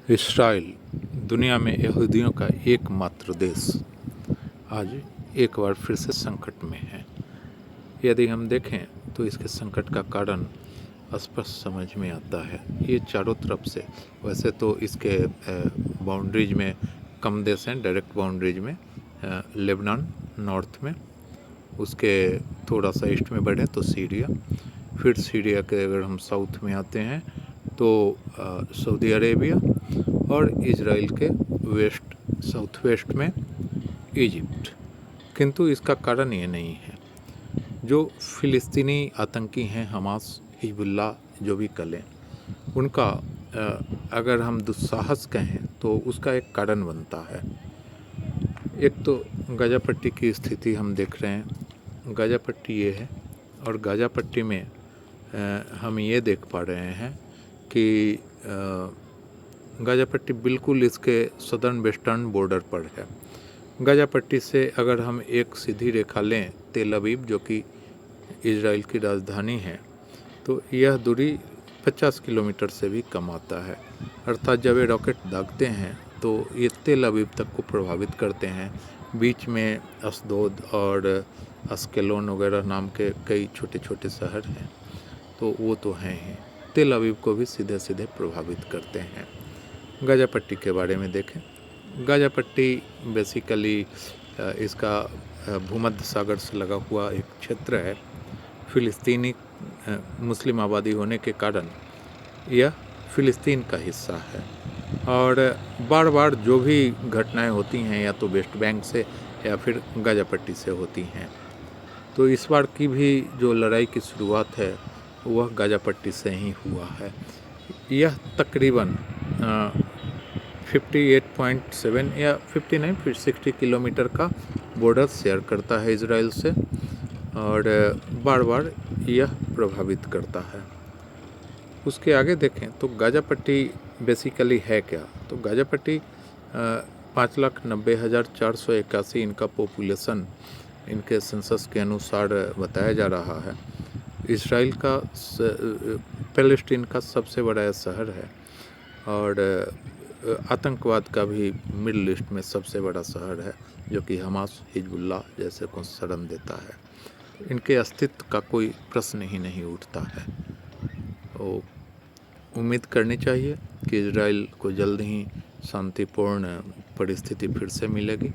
Israel दुनिया में यहूदियों का एकमात्र देश आज एक बार फिर से संकट में है। यदि हम देखें तो इसके संकट का कारण स्पष्ट समझ में आता है। ये चारों तरफ से, वैसे तो इसके बाउंड्रीज में कम देश हैं, डायरेक्ट बाउंड्रीज में लेबनान नॉर्थ में, उसके थोड़ा सा ईस्ट में बढ़े तो सीरिया, फिर सीरिया के अगर हम साउथ में आते हैं तो सऊदी अरेबिया, और इजराइल के वेस्ट साउथ वेस्ट में इजिप्ट। किंतु इसका कारण ये नहीं है। जो फ़िलिस्तीनी आतंकी हैं, हमास, हिजबुल्लाह, जो भी कलें, उनका अगर हम दुस्साहस कहें तो उसका एक कारण बनता है। एक तो गाज़ा पट्टी की स्थिति हम देख रहे हैं। गाज़ा पट्टी ये है, और गाज़ा पट्टी में हम ये देख पा रहे हैं कि गाज़ा पट्टी बिल्कुल इसके सदर्न वेस्टर्न बॉर्डर पर है। गाज़ा पट्टी से अगर हम एक सीधी रेखा लें तेल अवीव, जो कि इजराइल की राजधानी है, तो यह दूरी 50 किलोमीटर से भी कम आता है। अर्थात जब ये रॉकेट दागते हैं तो ये तेल अवीव तक को प्रभावित करते हैं। बीच में अशदोद और अस्केलोन वगैरह नाम के कई छोटे छोटे शहर हैं, तो वो तो हैं ही, तेल अवीव को भी सीधे सीधे प्रभावित करते हैं। गाज़ा पट्टी के बारे में देखें, गाज़ा पट्टी बेसिकली इसका भूमध्य सागर से लगा हुआ एक क्षेत्र है। फ़िलिस्तीनी मुस्लिम आबादी होने के कारण यह फ़िलिस्तीन का हिस्सा है, और बार बार जो भी घटनाएं होती हैं या तो वेस्ट बैंक से या फिर गाज़ा पट्टी से होती हैं। तो इस बार की भी जो लड़ाई की शुरुआत है वह गाज़ा पट्टी से ही हुआ है। यह तकरीबन 58.7 या 59 फिर 60 किलोमीटर का बॉर्डर शेयर करता है इजराइल से, और बार बार यह प्रभावित करता है। उसके आगे देखें तो गाज़ा पट्टी बेसिकली है क्या। तो गाज़ा पट्टी 5,90,481 इनका पॉपुलेशन इनके सेंसस के अनुसार बताया जा रहा है। इसराइल का पैलेस्टीन का सबसे बड़ा शहर है, और आतंकवाद का भी मिडल ईस्ट में सबसे बड़ा शहर है, जो कि हमास, हिजबुल्लाह जैसे को शरण देता है। इनके अस्तित्व का कोई प्रश्न ही नहीं उठता है। तो उम्मीद करनी चाहिए कि इजराइल को जल्द ही शांतिपूर्ण परिस्थिति फिर से मिलेगी।